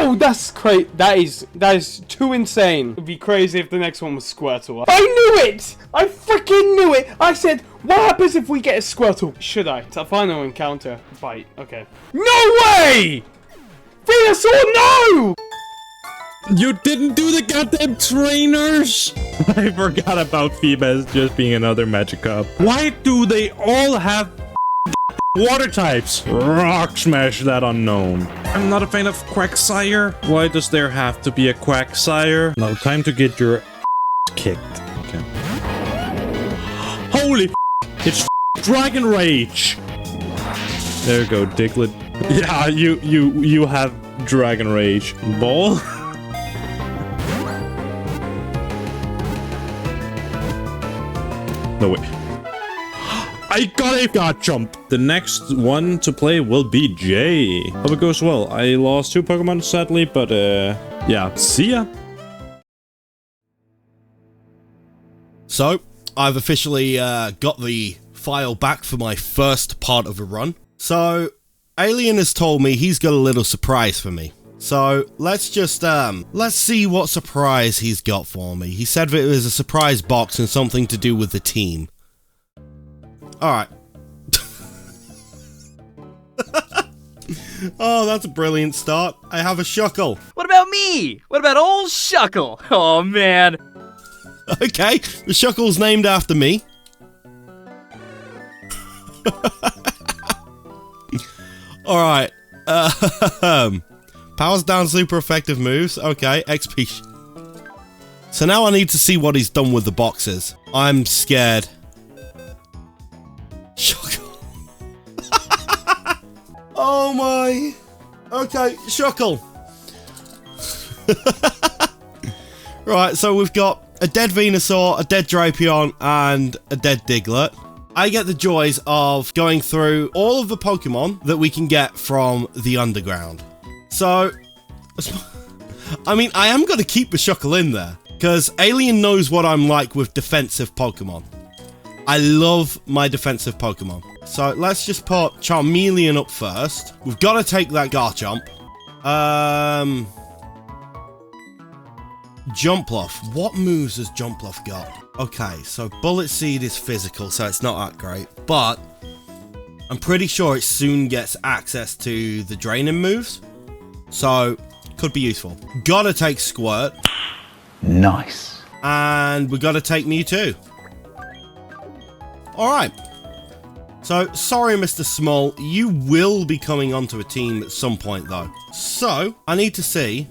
No, that's crazy. That is too insane. It'd be crazy if the next one was Squirtle. I knew it! I freaking knew it! I said, what happens if we get a Squirtle? Should I? It's a final encounter. Bite. Okay. No way! Venusaur, no! You didn't do the goddamn trainers! I forgot about Phoebus just being another Magikarp. Why do they all have water types? Rock smash that unknown. I'm not a fan of Quagsire. Why does there have to be a Quagsire? Now time to get your kicked. Okay. Holy it's Dragon Rage! There you go, Diglett. Yeah, you have Dragon Rage. Ball? No way. I got a God jump. The next one to play will be Jay. Hope it goes well. I lost 2 Pokemon sadly, but yeah. See ya. So, I've officially got the file back for my first part of the run. So, Alien has told me he's got a little surprise for me. So, let's just, let's see what surprise he's got for me. He said that it was a surprise box and something to do with the team. Alright. Oh, that's a brilliant start. I have a Shuckle. What about me? What about old Shuckle? Oh, man. Okay, the Shuckle's named after me. Alright. Powers down super effective moves. Okay, XP. So now I need to see what he's done with the boxes. I'm scared. Shuckle. Oh my. Okay, Shuckle. Right, so we've got a dead Venusaur, a dead Drapion, and a dead Diglett. I get the joys of going through all of the Pokemon that we can get from the underground. So, I mean, I am going to keep the Shuckle in there, because Alien knows what I'm like with defensive Pokemon. I love my defensive Pokemon. So, let's just put Charmeleon up first. We've got to take that Garchomp. Jumpluff. What moves has Jumpluff got? Okay, so Bullet Seed is physical, so it's not that great. But I'm pretty sure it soon gets access to the draining moves. So, could be useful. Gotta take Squirt. Nice. And we gotta take Mewtwo. Alright. So, sorry Mr. Small, you will be coming onto a team at some point though. So, I need to see,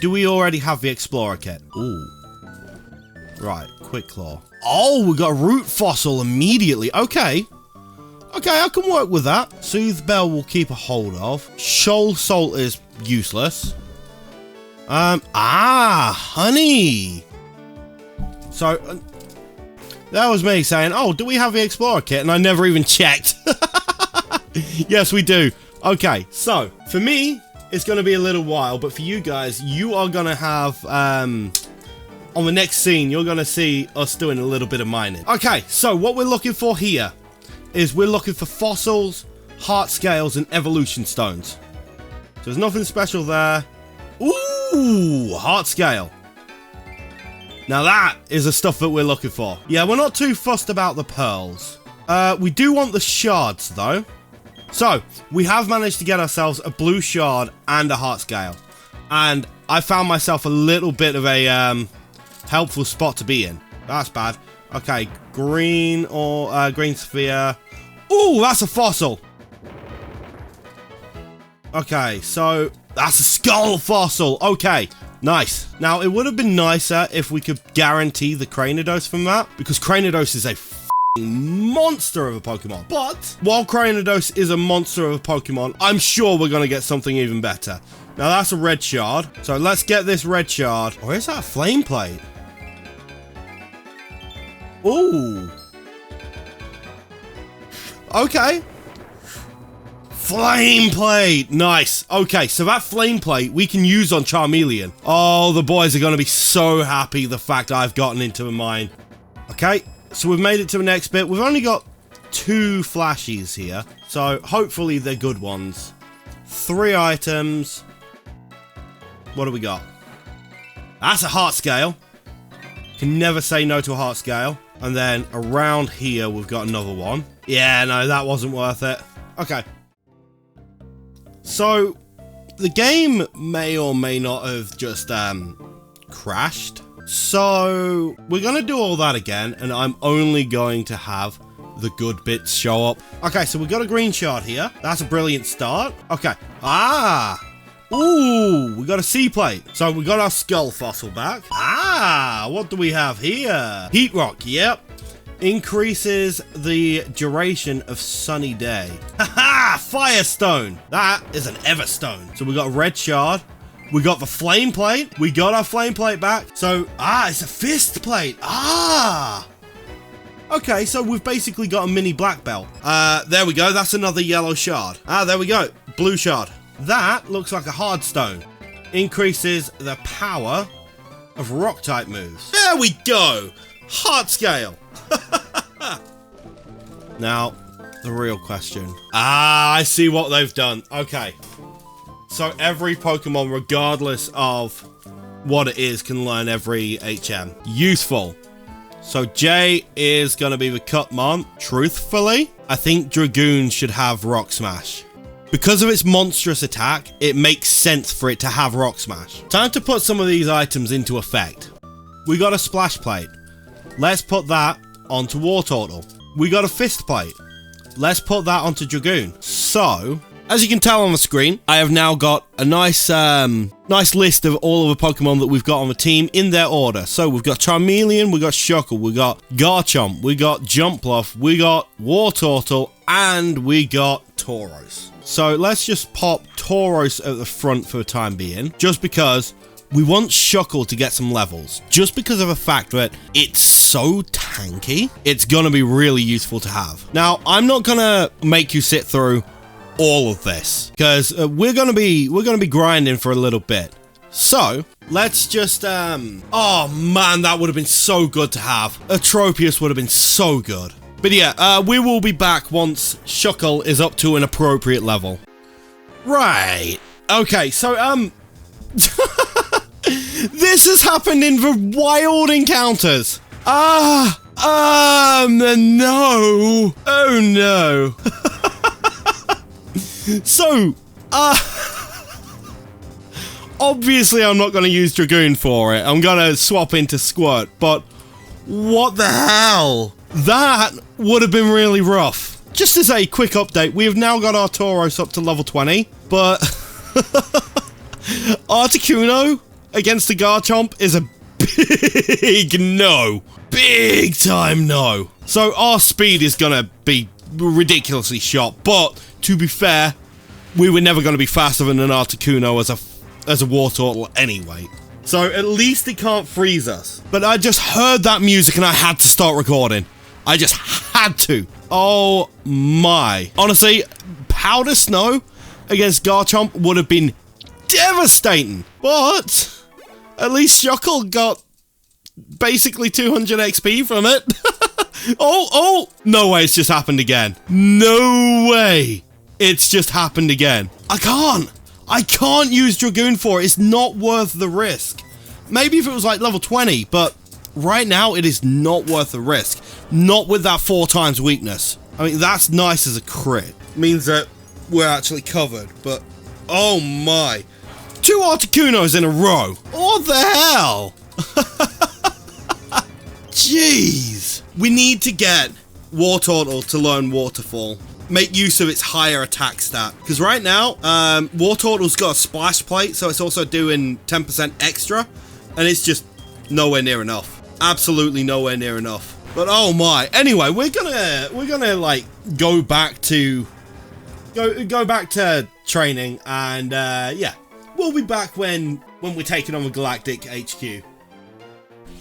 do we already have the Explorer kit? Ooh. Right, Quick Claw. Oh, we got a Root Fossil immediately. Okay. Okay, I can work with that. Soothe Bell will keep a hold of. Shoal Salt is useless. Honey. So, that was me saying, oh, do we have the Explorer kit? And I never even checked. Yes, we do. Okay, so, for me, it's going to be a little while, but for you guys, you are going to have, on the next scene, you're going to see us doing a little bit of mining. Okay, so what we're looking for here is we're looking for fossils, heart scales, and evolution stones. So there's nothing special there. Ooh, heart scale. Now that is the stuff that we're looking for. Yeah, we're not too fussed about the pearls. We do want the shards though. So, we have managed to get ourselves a blue shard and a heart scale. And I found myself a little bit of a helpful spot to be in. That's bad. Okay, green or green sphere. Ooh, that's a fossil. Okay, so that's a skull fossil. Okay, nice. Now, it would have been nicer if we could guarantee the Cranidos from that, because Cranidos is a monster of a Pokemon. But while Cranidos is a monster of a Pokemon, I'm sure we're going to get something even better. Now, that's a red shard. So let's get this red shard. Or is that a flame plate? Ooh. Okay. Flame plate. Nice. Okay, so that flame plate we can use on Charmeleon. Oh, the boys are going to be so happy the fact I've gotten into a mine. Okay, so we've made it to the next bit. We've only got 2 flashies here, so hopefully they're good ones. 3 items. What do we got? That's a heart scale. Can never say no to a heart scale. And then around here, we've got another one. Yeah, no, that wasn't worth it. Okay. So, the game may or may not have just, crashed. So, we're gonna do all that again, and I'm only going to have the good bits show up. Okay, so we got a green shard here. That's a brilliant start. Okay. Ah! Ooh, we got a sea plate. So we got our skull fossil back. Ah, what do we have here? Heat rock, yep. Increases the duration of sunny day. Haha, firestone. That is an everstone. So we got a red shard. We got the flame plate. We got our flame plate back. So, it's a fist plate. Okay, so we've basically got a mini black belt. There we go. That's another yellow shard. There we go. Blue shard. That looks like a hard stone. Increases the power of rock type moves. There we go. Heart scale. Now, the real question. I see what they've done. Okay. So every Pokemon, regardless of what it is, can learn every HM. Useful. So J is going to be the Cutmon. Truthfully, I think Dragoon should have Rock Smash. Because of its monstrous attack, it makes sense for it to have Rock Smash. Time to put some of these items into effect. We got a Splash Plate. Let's put that onto Wartortle. We got a Fist Plate. Let's put that onto Dragoon. So, as you can tell on the screen, I have now got a nice list of all of the Pokemon that we've got on the team in their order. So we've got Charmeleon, we got Shuckle, we got Garchomp, we got Jumpluff, we got Wartortle, and we got Tauros. So let's just pop Tauros at the front for the time being, just because we want Shuckle to get some levels. Just because of the fact that it's so tanky, it's gonna be really useful to have. Now, I'm not gonna make you sit through all of this, because we're gonna be grinding for a little bit. So let's just oh man, that would have been so good to have. Atropius would have been so good. But yeah, we will be back once Shuckle is up to an appropriate level. Right. Okay, so this has happened in the wild encounters. No. Oh no. So, obviously I'm not going to use Dragoon for it. I'm going to swap into Squirt, but what the hell? That would have been really rough. Just as a quick update, we have now got our Tauros up to level 20, but Articuno against the Garchomp is a big no. Big time no. So our speed is going to be ridiculously shot, but to be fair, we were never going to be faster than an Articuno as a Wartortle anyway. So at least it can't freeze us. But I just heard that music and I had to start recording. I just had to. Oh my. Honestly, Powder Snow against Garchomp would have been devastating. But at least Shuckle got basically 200 XP from it. Oh, no way, it's just happened again. No way. It's just happened again. I can't use Dragoon for it. It's not worth the risk. Maybe if it was like level 20, but right now it is not worth the risk. Not with that 4 times weakness. I mean, that's nice as a crit. Means that we're actually covered, but oh my. 2 Articunos in a row. What the hell? Jeez. We need to get Wartortle to learn Waterfall. Make use of its higher attack stat. Because right now, Wartortle's got a Splash Plate, so it's also doing 10% extra. And it's just nowhere near enough. Absolutely nowhere near enough. But oh my. Anyway, we're gonna like go back to training, and yeah, we'll be back when we're taking on the Galactic HQ.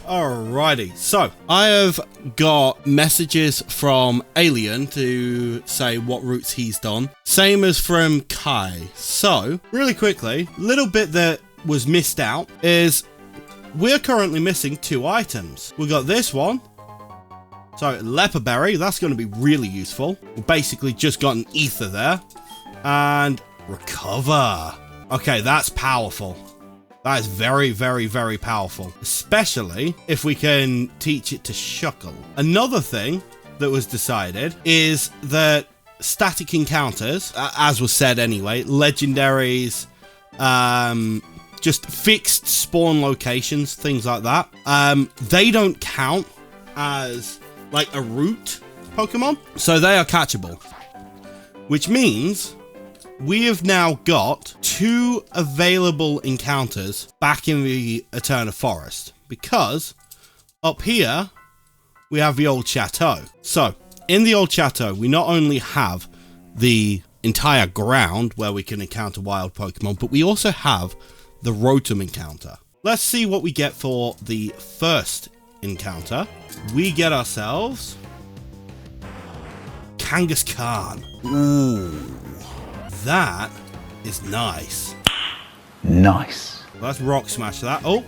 Alrighty, so I have got messages from Alien to say what routes he's done. Same as from Kai. So, really quickly, little bit that was missed out is we're currently missing 2 items. We got this one. So, Leper Berry, that's going to be really useful. We basically just got an Ether there. And Recover. Okay, that's powerful. That is very, very, very powerful, especially if we can teach it to shuckle. Another thing that was decided is that static encounters, as was said anyway, legendaries, just fixed spawn locations, things like that, they don't count as like a route Pokemon, so they are catchable, which means we have now got 2 available encounters back in the Eterna Forest, because up here we have the old chateau. So in the old chateau, we not only have the entire ground where we can encounter wild Pokemon, but we also have the Rotom encounter. Let's see what we get for the first encounter. We get ourselves Kangaskhan. Ooh. That is nice. Nice. Let's Rock Smash that. Oh,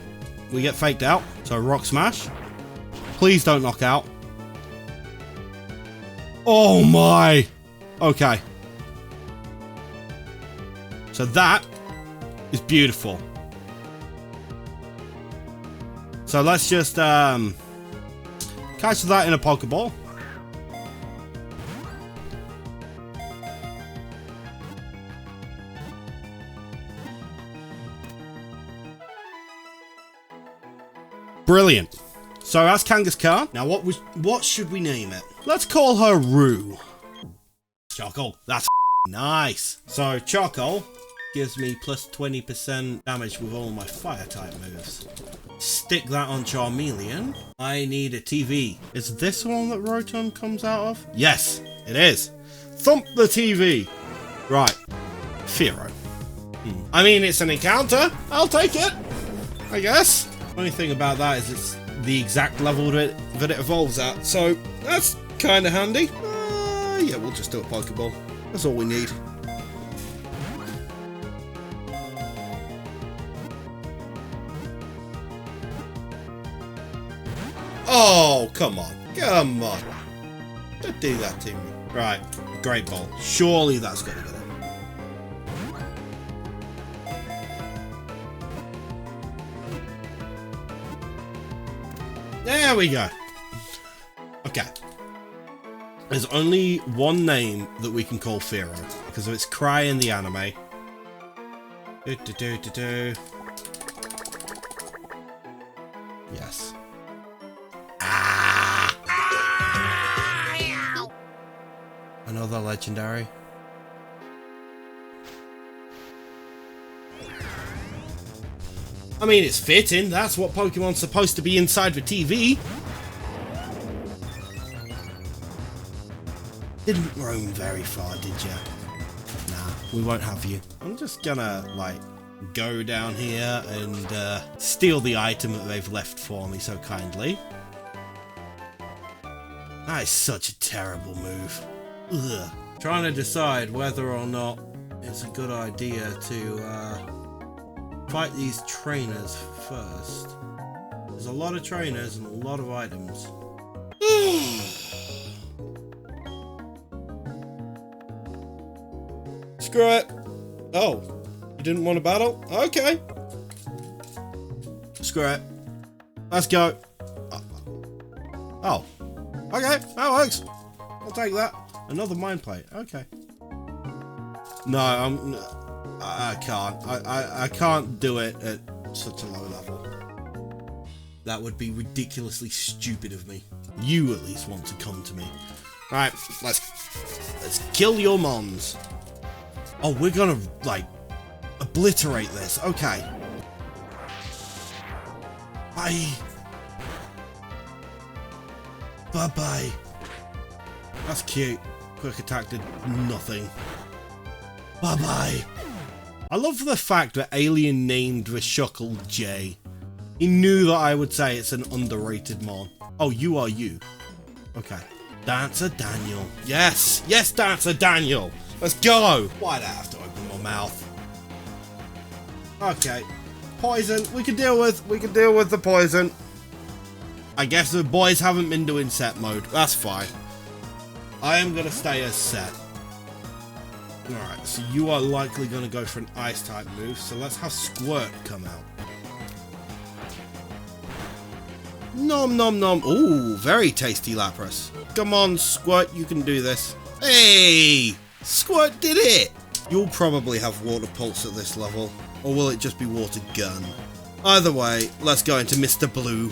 we get faked out. So Rock Smash. Please don't knock out. Oh my. Okay. So that is beautiful. So let's just catch that in a Pokeball. Brilliant. So that's Kangaskhan. Now what should we name it? Let's call her Rue. Chockle. That's nice. So Chockle gives me plus 20% damage with all my fire type moves. Stick that on Charmeleon. I need a TV. Is this one that Rotom comes out of? Yes, it is. Thump the TV. Right. Fearow. I mean, it's an encounter. I'll take it, I guess. Only thing about that is it's the exact level that it evolves at, so that's kind of handy. Yeah, we'll just do a Pokeball. That's all we need. Oh, come on. Come on. Don't do that to me. Right, Great Ball. Surely that's going to get it. There we go. Okay. There's only one name that we can call Fearow, because of its cry in the anime. Yes. Another legendary. I mean, it's fitting. That's what Pokemon's supposed to be inside the TV. Didn't roam very far, did ya? Nah, we won't have you. I'm just gonna, like, go down here and steal the item that they've left for me so kindly. That is such a terrible move. Ugh. Trying to decide whether or not it's a good idea to fight these trainers first. There's a lot of trainers and a lot of items. Screw it. Oh, you didn't want to battle? Okay. Screw it. Let's go. Oh. Okay, that works. I'll take that. Another mind plate. Okay. No, I can't. I can't do it at such a low level. That would be ridiculously stupid of me. You at least want to come to me. Alright, let's kill your mons. Oh, we're gonna, like, obliterate this. Okay. Bye. Bye-bye. That's cute. Quick attack did nothing. Bye-bye. I love the fact that Alien named the Shuckle J. He knew that I would say it's an underrated mon. Oh, you are you. Okay. Dancer Daniel. Yes! Yes, Dancer Daniel! Let's go! Why'd I have to open my mouth? Okay. Poison. We can deal with the poison. I guess the boys haven't been doing set mode. That's fine. I am gonna stay as set. Alright, so you are likely gonna go for an ice type move, so let's have Squirt come out. Nom nom nom. Ooh, very tasty Lapras. Come on, Squirt, you can do this. Hey! Squirt did it! You'll probably have Water Pulse at this level. Or will it just be Water Gun? Either way, let's go into Mr. Blue.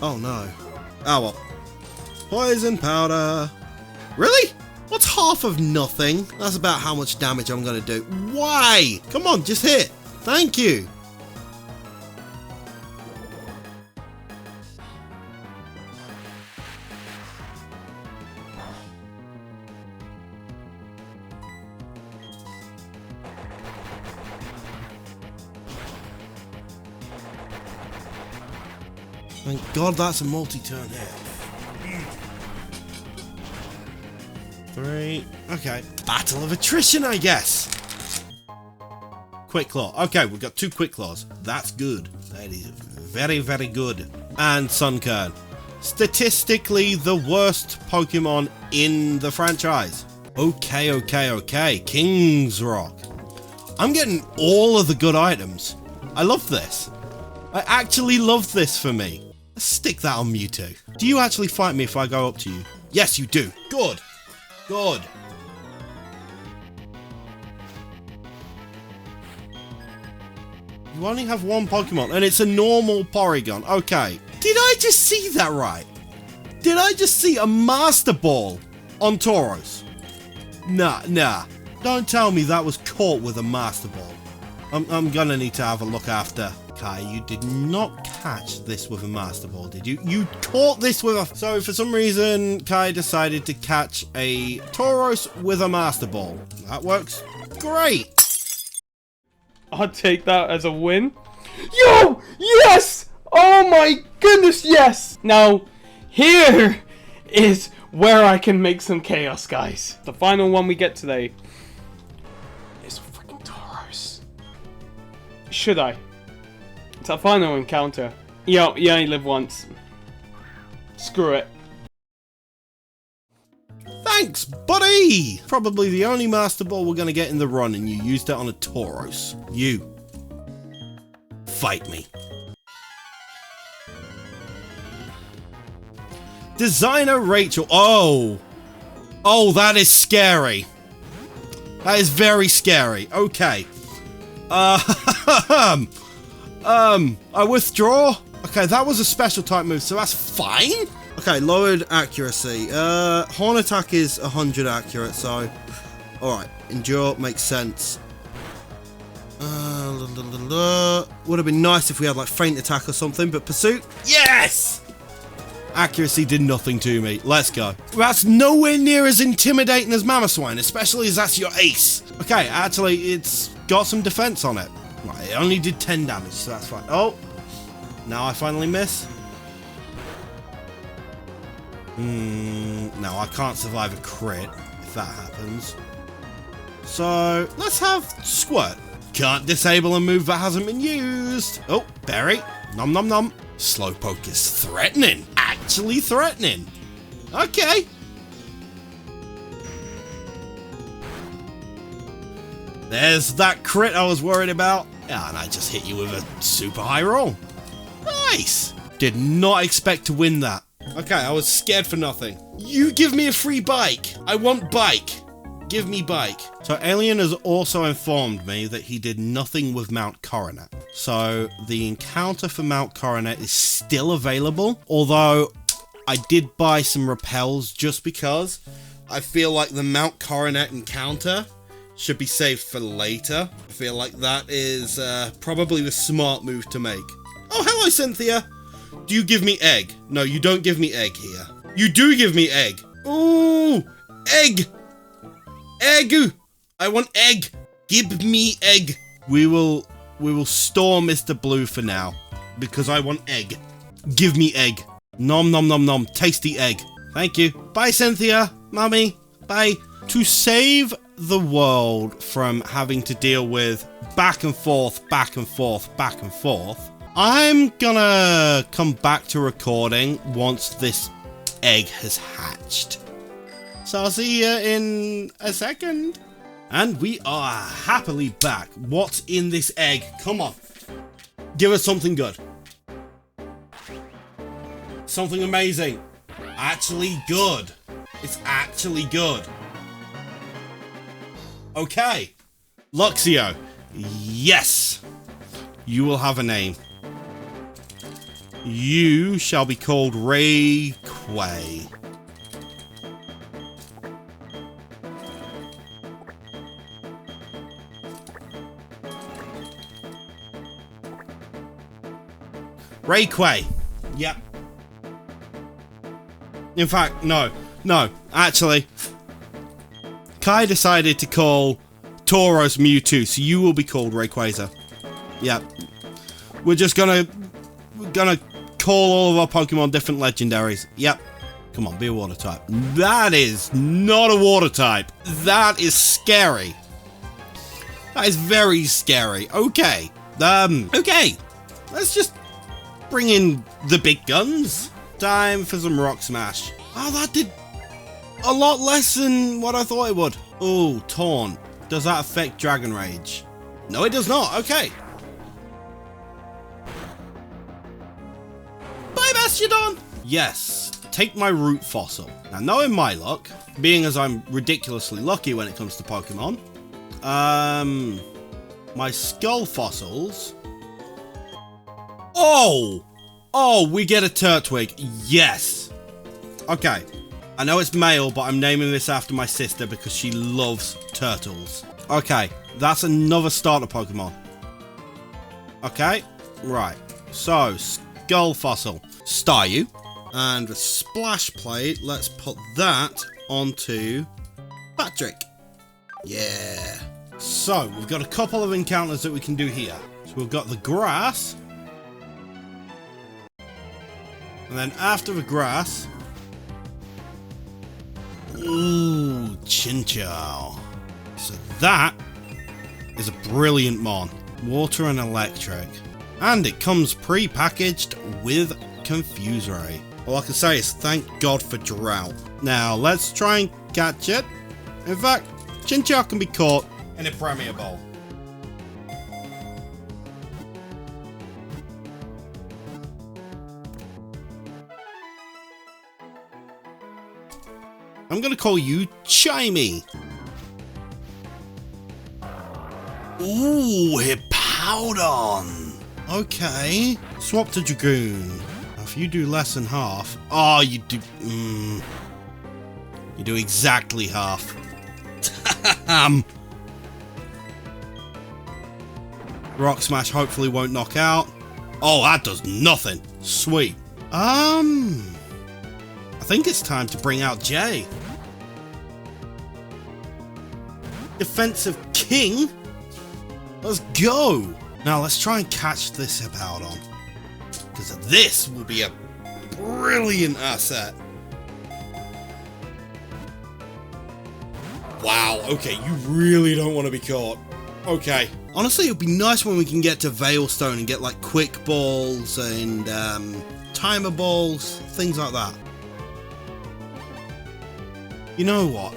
Oh no. Oh well. Poison Powder. Really? What's half of nothing? That's about how much damage I'm gonna do. Why? Come on, just hit. Thank you. Thank God that's a multi-turn hit. 3. Okay. Battle of attrition, I guess. Quick Claw. Okay, we've got 2 Quick Claws. That's good. That is very, very good. And Sunkern. Statistically, the worst Pokemon in the franchise. Okay, okay, okay. King's Rock. I'm getting all of the good items. I love this. I actually love this for me. Let's stick that on Mewtwo. Do you actually fight me if I go up to you? Yes, you do. Good. Good. You only have 1 Pokemon, and it's a normal Porygon. Okay. Did I just see that right? Did I just see a Master Ball on Tauros? Nah. Don't tell me that was caught with a Master Ball. I'm gonna need to have a look after. Kai, you did not catch this with a Master Ball, did you? You caught this with a... So for some reason, Kai decided to catch a Tauros with a Master Ball. That works great. I'll take that as a win. Yo! Yes! Oh my goodness, yes! Now, here is where I can make some chaos, guys. The final one we get today is freaking Tauros. Should I? It's our final encounter. Yo, you only live once. Screw it. Thanks, buddy! Probably the only Master Ball we're gonna get in the run, and you used it on a Tauros. You. Fight me. Designer Rachel. Oh! Oh, that is scary. That is very scary. Okay. I withdraw. Okay, that was a special type move, so that's fine. Okay, lowered accuracy. Horn attack is 100 accurate, so... Alright, endure makes sense. Would have been nice if we had, like, feint attack or something, but pursuit? Yes! Accuracy did nothing to me. Let's go. That's nowhere near as intimidating as Mamoswine, especially as that's your ace. Okay, actually, it's got some defense on it. Right, it only did 10 damage, so that's fine. Oh! Now I finally miss. No, I can't survive a crit if that happens. So, let's have Squirt. Can't disable a move that hasn't been used. Oh, Berry. Nom nom nom. Slowpoke is threatening. Actually threatening. Okay. There's that crit I was worried about. Yeah, and I just hit you with a super high roll. Nice. Did not expect to win that. Okay, I was scared for nothing. You give me a free bike. I want bike. Give me bike. So Alien has also informed me that he did nothing with Mount Coronet. So the encounter for Mount Coronet is still available. Although I did buy some repels just because I feel like the Mount Coronet encounter should be saved for later. I feel like that is probably the smart move to make. Oh, hello, Cynthia. Do you give me egg? No, you don't give me egg here. You do give me egg. Ooh, egg. Egg. I want egg. Give me egg. We will store Mr. Blue for now because I want egg. Give me egg. Nom nom nom nom. Tasty egg. Thank you. Bye, Cynthia. Mummy. Bye. To save the world from having to deal with back and forth, back and forth, back and forth, I'm gonna come back to recording once this egg has hatched. So I'll see you in a second. And we are happily back. What's in this egg? Come on. Give us something good. Something amazing. Actually good. It's actually good. Okay. Luxio. Yes. You will have a name. You shall be called Rayquay. Rayquay. Yep. In fact, no. Actually, Kai decided to call Tauros Mewtwo, so you will be called Rayquaza. Yep. We're just gonna call all of our Pokemon different legendaries. Yep. Come on, be a water type. That is not a water type. That is scary. That is very scary. Okay. Okay. Let's just bring in the big guns. Time for some Rock Smash. Oh, that did a lot less than what I thought it would. Oh, Taunt. Does that affect Dragon Rage? No, it does not. Okay. Bye, Bastiodon. Yes. Take my root fossil. Now, knowing my luck, being as I'm ridiculously lucky when it comes to Pokemon, my skull fossils. Oh, we get a Turtwig. Yes. Okay. I know it's male, but I'm naming this after my sister because she loves turtles. Okay. That's another starter Pokemon. Okay. Right. So, skull fossil. Staryu. And a splash plate. Let's put that onto Patrick. Yeah. So, we've got a couple of encounters that we can do here. So, we've got the grass. And then after the grass... Ooh, Chinchou. So that is a brilliant mon. Water and electric. And it comes pre-packaged with Confuse Ray. All I can say is thank God for drought. Now, let's try and catch it. In fact, Chinchou can be caught in a Premier Bowl. I'm gonna call you Chimey. Ooh, Hippowdon. Okay. Swap to Dragoon. Now, if you do less than half... Oh, you do... You do exactly half. Rock Smash hopefully won't knock out. Oh, that does nothing. Sweet. I think it's time to bring out Jay. Defensive King? Let's go! Now let's try and catch this Hippowdon. Because this will be a brilliant asset. Wow, okay, you really don't want to be caught. Okay. Honestly, it would be nice when we can get to Veilstone and get like quick balls and timer balls, things like that. You know what?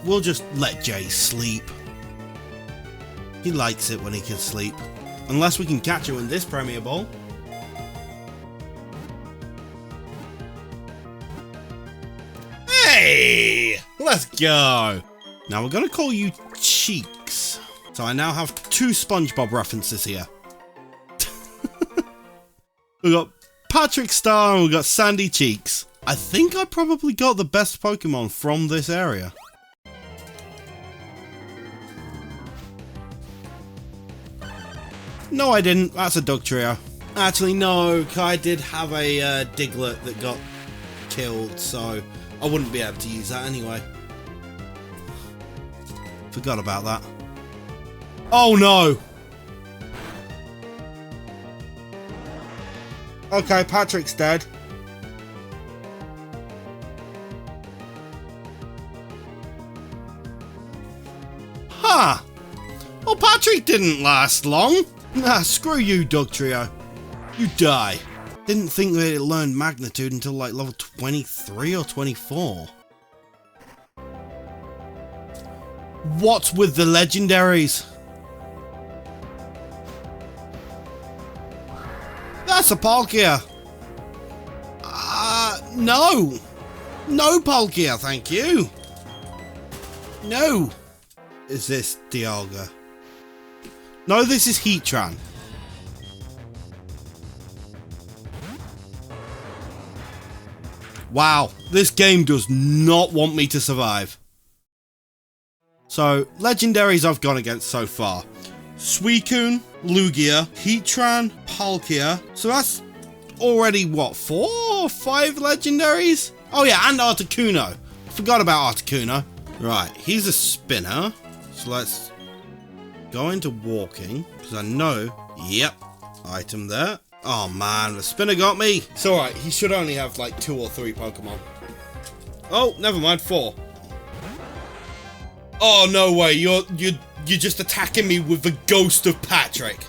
We'll just let Jay sleep. He likes it when he can sleep. Unless we can catch him in this Premier Bowl. Hey! Let's go! Now we're gonna call you Cheeks. So I now have 2 SpongeBob references here. We've got Patrick Star and we've got Sandy Cheeks. I think I probably got the best Pokemon from this area. No, I didn't. That's a Dugtrio. Actually, no. Kai did have a Diglett that got killed, so I wouldn't be able to use that anyway. Forgot about that. Oh, no. Okay, Patrick's dead. Huh. Well, Patrick didn't last long. Nah, screw you, Dugtrio. You die. Didn't think that it learned Magnitude until like level 23 or 24. What's with the legendaries? That's a Palkia. No! No Palkia, thank you! No! Is this Dialga? No, this is Heatran. Wow, this game does not want me to survive. So, legendaries I've gone against so far. Suicune, Lugia, Heatran, Palkia. So that's already, what, 4 or 5 legendaries? Oh yeah, and Articuno. Forgot about Articuno. Right, he's a spinner. So let's go into walking, because I know, yep, item there. Oh man, the spinner got me. It's alright, he should only have like 2 or 3 Pokemon. Oh, never mind, 4. Oh no way, you're just attacking me with the ghost of Patrick.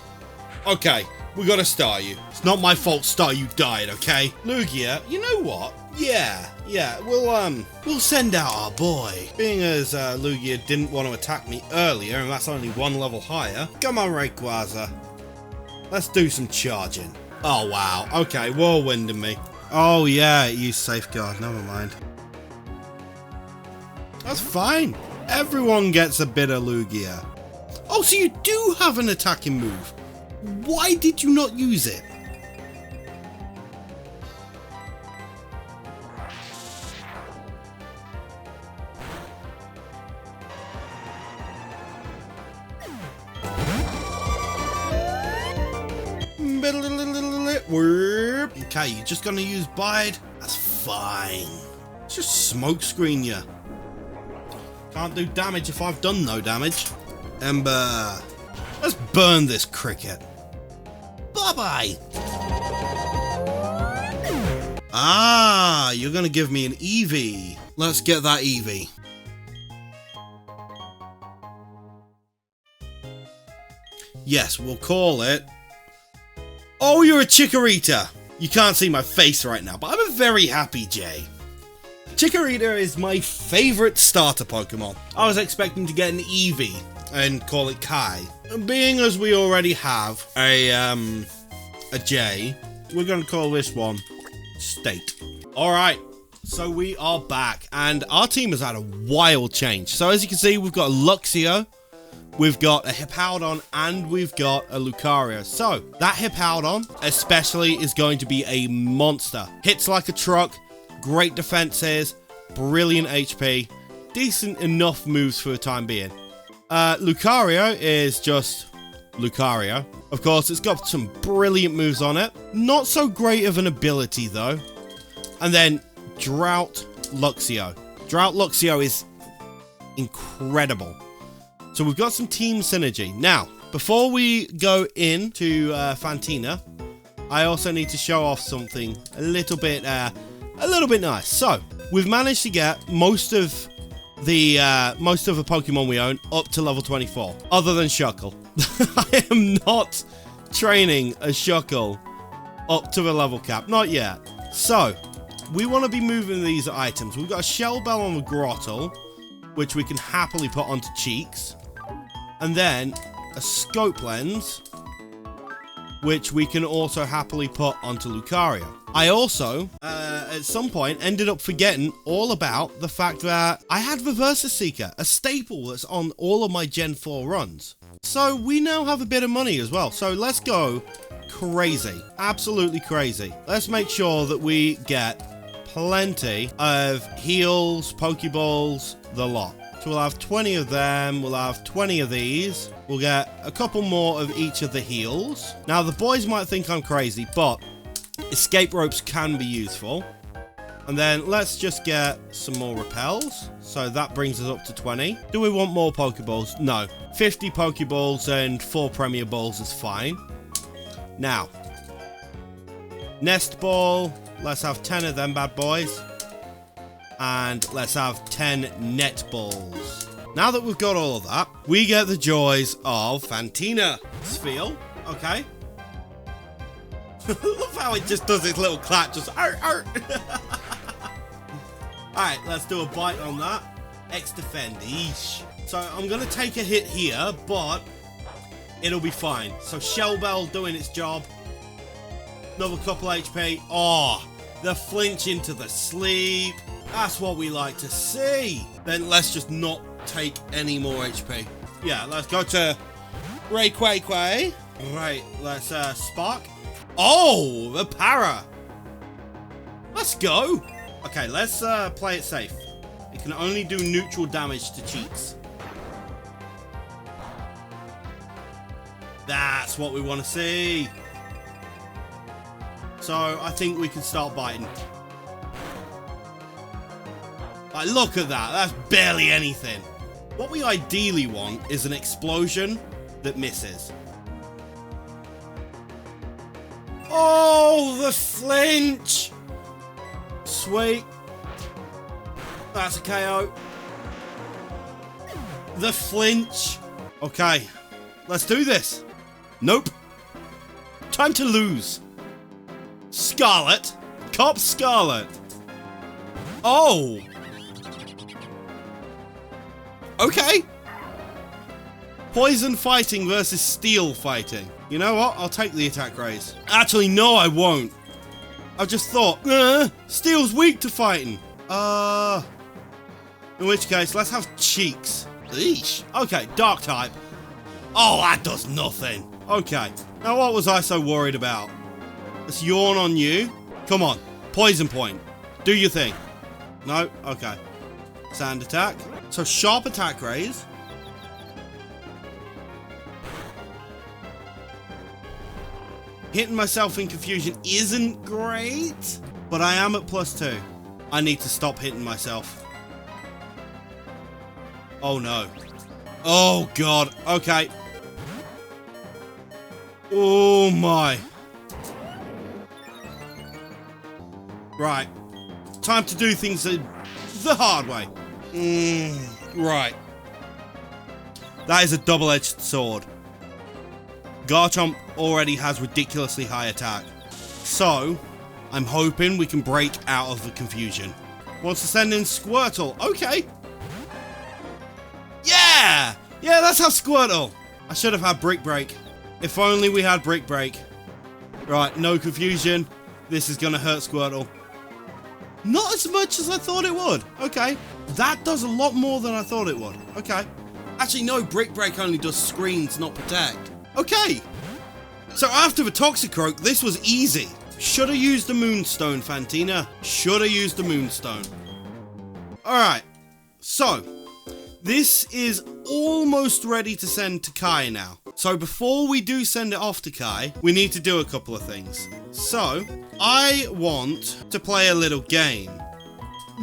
Okay, we gotta star you. It's not my fault Staryu died, okay? Lugia, you know what? Yeah, we'll send out our boy. Being as Lugia didn't want to attack me earlier, and that's only 1 level higher. Come on, Rayquaza. Let's do some charging. Oh wow, okay, whirlwinding me. Oh yeah, it used Safeguard, never mind. That's fine. Everyone gets a bit of Lugia. Oh, so you do have an attacking move. Why did you not use it? Okay, you're just gonna use Bide? That's fine. Just smokescreen you. Can't do damage if I've done no damage. Ember. Let's burn this cricket. Bye-bye. Ah, you're gonna give me an Eevee. Let's get that Eevee. Yes, we'll call it. Oh, you're a Chikorita. You can't see my face right now, but I'm a very happy Jay. Chikorita is my favourite starter Pokemon. I was expecting to get an Eevee and call it Kai. Being as we already have a J, we're going to call this one State. Alright, so we are back, and our team has had a wild change. So as you can see, we've got a Luxio, we've got a Hippowdon, and we've got a Lucario. So, that Hippowdon especially is going to be a monster. Hits like a truck, great defenses, brilliant HP, decent enough moves for the time being. Lucario is just Lucario. Of course, it's got some brilliant moves on it. Not so great of an ability, though. And then, Drought Luxio. Drought Luxio is incredible. So we've got some team synergy. Now, before we go into Fantina, I also need to show off something a little bit nice. So we've managed to get most of the Pokemon we own up to level 24, other than Shuckle. I am not training a Shuckle up to the level cap, not yet. So we want to be moving these items. We've got a Shell Bell on the Grottle, which we can happily put onto Cheeks. And then a Scope Lens, which we can also happily put onto Lucario. I also, at some point, ended up forgetting all about the fact that I had Reverser Seeker, a staple that's on all of my Gen 4 runs. So we now have a bit of money as well. So let's go crazy, absolutely crazy. Let's make sure that we get plenty of heals, Pokeballs, the lot. So we'll have 20 of them, we'll have 20 of these, we'll get a couple more of each of the heals. Now the boys might think I'm crazy, but escape ropes can be useful. And then let's just get some more repels. So that brings us up to 20. Do we want more Pokeballs? No. 50 Pokeballs and 4 Premier Balls is fine. Now, Nest Ball, let's have 10 of them bad boys. And let's have 10 net balls. Now that we've got all of that, we get the joys of Fantina. Spheal, okay. Love how it just does its little clap, just arr, arr. Alright, let's do a bite on that. X defend, eesh. So I'm gonna take a hit here, but it'll be fine. So Shell Bell doing its job. Another couple HP. Oh, The flinch into the sleep. That's what we like to see. Then let's just not take any more HP. Yeah, let's go to Ray Quay Quay. Right, let's spark. Oh, the para. Let's go. Okay, let's play it safe. It can only do neutral damage to cheats. That's what we want to see. So I think we can start biting. Like, look at that. That's barely anything. What we ideally want is an explosion that misses. Oh, the flinch. Sweet. That's a KO. The flinch. Okay. Let's do this. Nope. Time to lose. Scarlet. Cop Scarlet. Oh. Okay. Poison fighting versus steel fighting. You know what? I'll take the attack raise. Actually, no, I won't. I just thought, steel's weak to fighting. In which case, let's have cheeks. Eesh. Okay, dark type. Oh, that does nothing. Okay. Now, what was I so worried about? Let's yawn on you. Come on. Poison point. Do your thing. No? Okay. Sand attack. So, sharp attack raise. Hitting myself in confusion isn't great, but I am at +2. I need to stop hitting myself. Oh no. Oh god. Okay. Oh my. Right. Time to do things the hard way. Right. That is a double-edged sword. Garchomp already has ridiculously high attack. So, I'm hoping we can break out of the confusion. Wants to send in Squirtle. Okay. Yeah! Yeah, let's have Squirtle. I should have had Brick Break. If only we had Brick Break. Right, no confusion. This is going to hurt Squirtle. Not as much as I thought it would. Okay. That does a lot more than I thought it would. Okay. Actually, no, Brick Break only does screens, not protect. Okay. So after the Toxicroak, this was easy. Should have used the Moonstone, Fantina. Should have used the Moonstone. Alright. So, this is almost ready to send to Kai now. So before we do send it off to Kai, we need to do a couple of things. So, I want to play a little game.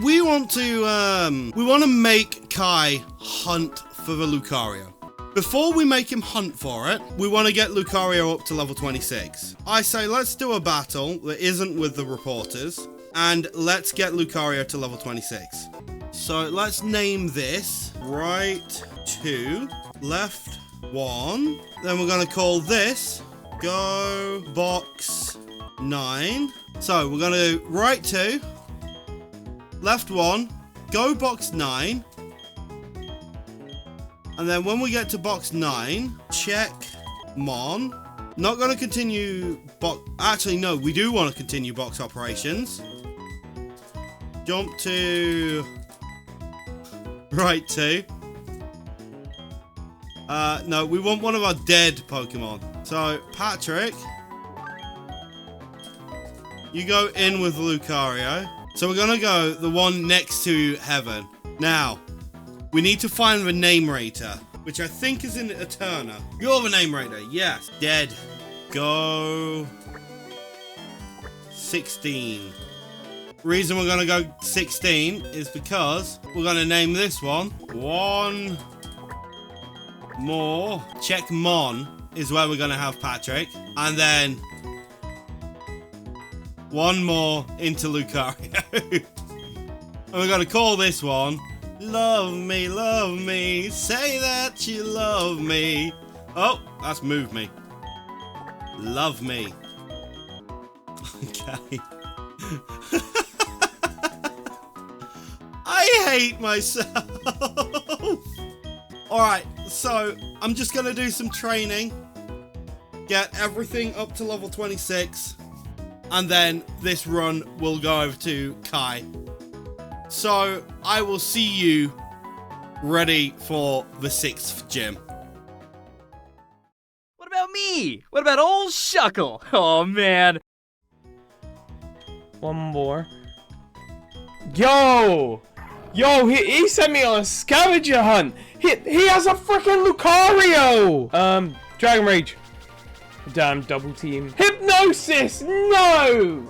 We want to make Kai hunt for the Lucario. Before we make him hunt for it, we want to get Lucario up to level 26. I say let's do a battle that isn't with the reporters, and let's get Lucario to level 26. So let's name this right 2, left 1. Then we're going to call this Go Box 9. So we're going to right 2, left 1, Go Box 9. And then when we get to box 9, check Mon. Not going to continue box... Actually, no, we do want to continue box operations. Jump to... right 2. No, we want one of our dead Pokemon. So, Patrick. You go in with Lucario. So we're going to go the one next to Heaven. Now... we need to find the name rater, which I think is in Eterna. You're the name rater, yes. Dead. Go 16. Reason we're gonna go 16 is because we're gonna name this one One More. Check Mon is where we're gonna have Patrick. And then one more into Lucario. And we're gonna call this one love me, say that you love me. Oh, that's moved me. Love me. Okay. I hate myself. Alright, so I'm just gonna do some training. Get everything up to level 26. and then this run will go over to Kai. So I will see you ready for the 6th gym. What about me? What about old Shuckle? Oh man. One more. Yo! Yo, he sent me on a scavenger hunt! He has a freaking Lucario! Dragon Rage. Damn, double team. Hypnosis! No!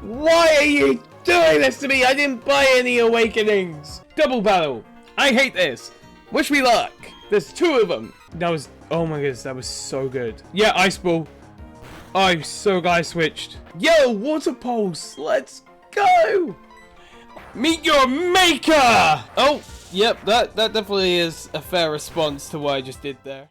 Why are you doing this to me? I didn't buy any awakenings! Double battle. I hate this. Wish me luck. There's 2 of them. That was, oh my goodness, that was so good. Yeah, Ice Ball. Oh, I'm so glad I switched. Yo, Water Pulse. Let's go. Meet your maker. Oh, yep, that definitely is a fair response to what I just did there.